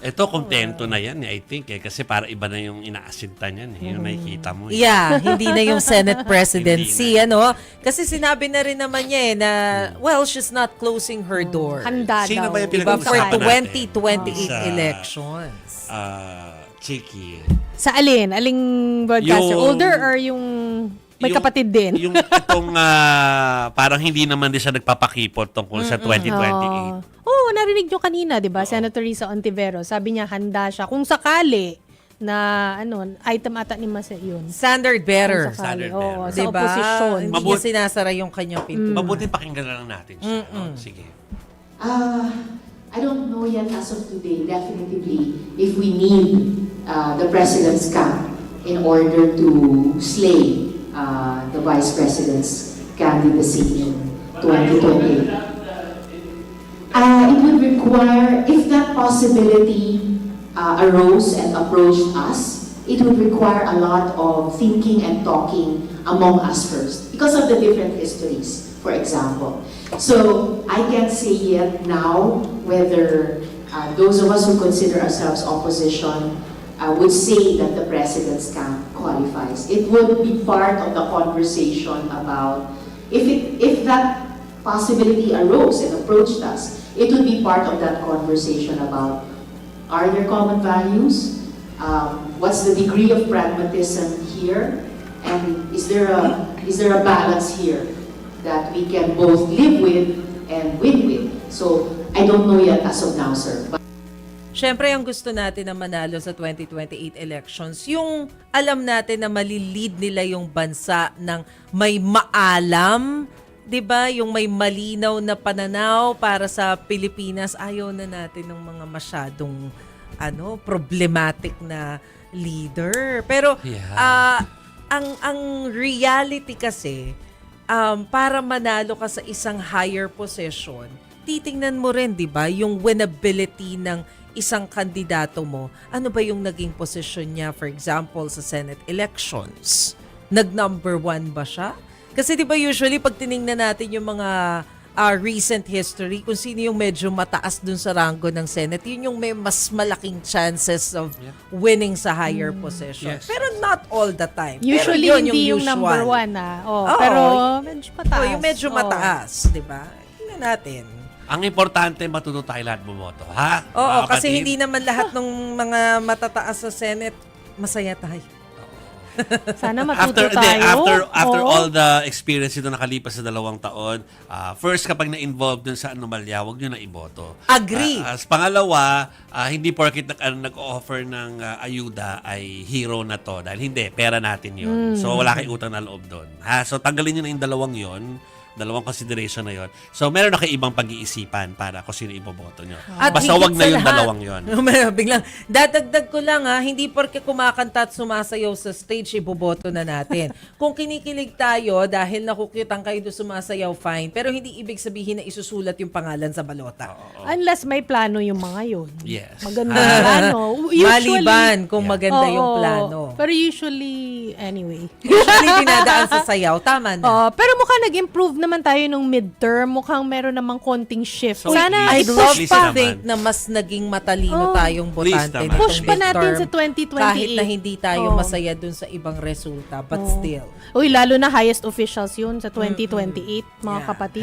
Ito, kontento na yan, I think. Kasi para iba na yung inaasinta niyan. Yung nakikita mo. Yeah, hindi na yung Senate presidency, Hindi ano? Kasi sinabi na rin naman niya na, well, she's not closing her door. Handa Sino daw. ba yung Diba, for pinag-uusapan natin? 2028 Sa, elections. Chiki. Sa alin? Aling broadcaster? Yung- Older or yung may kapatid din? Yung itong parang hindi naman din siya nagpapakipot tungkol sa 2028. Oo, narinig nyo kanina, di ba? Senator Risa Ontiveros, sabi niya handa siya. Kung sakali na item ata ni Masa yun. Standard bearer. Kung sakali, Standard oo, bearer. sa Diba? opposition. Hindi niya sinasara yung kanyang pinto. Mabuti pakinggan na lang natin siya. No? Sige. I don't know yet as of today, definitively, if we need the President's camp in order to slay the Vice President's candidacy in 2028. It would require, if that possibility arose and approached us, it would require a lot of thinking and talking among us first, because of the different histories, for example. So I can't say yet now whether those of us who consider ourselves opposition would say that the President's camp qualifies. It would be part of the conversation about, if that possibility arose and approached us, it would be part of that conversation about, are there common values? What's the degree of pragmatism here? And is there a balance here that we can both live with and win with? So I don't know yet as of now, sir. Siyempre, ang gusto natin na manalo sa 2028 elections, yung alam natin na malilid nila yung bansa ng may maalam, 'di ba? Yung may malinaw na pananaw para sa Pilipinas. Ayaw na natin ng mga masyadong problematic na leader. Pero ang reality kasi, para manalo ka sa isang higher position, titingnan mo rin, 'di ba, yung winnability ng isang kandidato mo. Ano ba yung naging posisyon niya, for example, sa Senate elections? Nag-number 1 ba siya? Kasi 'di ba usually pag tiningnan natin yung mga recent history, kung sino yung medyo mataas dun sa rango ng Senate, yun yung may mas malaking chances of winning sa higher position. Yes. Pero not all the time. Usually, pero yun hindi yung usual. number 1 Oo, pero medyo mataas. Yung medyo Oo. mataas, 'di ba? Tingnan natin. Ang importante, matuto tayo lahat bumoto, ha? Oo, Mga kasi kapatid? hindi naman lahat ng mga matataas sa Senate masaya tayo. Sana matuto tayo. After Oo. all the experience ito nakalipas sa 2 taon, first kapag na-involved dun sa anomalya, huwag nyo na iboto. Agree. As pangalawa, hindi porket nag-offer ng ayuda ay hero na to. Dahil hindi, pera natin yun. So wala kayong utang na loob doon. So tanggalin nyo na yung 2 yun. 2 consideration na yon. So, meron na kayo ibang pag-iisipan para kung sino iboboto nyo. At Basta higit wag na sa yung lahat, 2 yon. Biglang, dadagdag ko lang hindi porke kumakanta at sumasayaw sa stage, iboboto na natin. Kung kinikilig tayo dahil nakukitang kayo doon sumasayaw, fine. Pero hindi ibig sabihin na isusulat yung pangalan sa balota. Unless may plano yung mga yun. Yes. Magandang plano. Maliban kung maganda yung Oo. plano. Pero usually, anyway. Usually dinadaan sa sayaw. Tama na. Pero mukhang nag-improve naman tayo nung midterm. Mukhang meron namang konting shift. So, Sana I'd Please, love please to naman. think na mas naging matalino tayong Please botante. naman. nitong push pa natin midterm. sa 2028. Kahit na hindi tayo Oo. masaya dun sa ibang resulta. But still. Uy, lalo na highest officials yun sa 2028, mga Yeah. kapatid.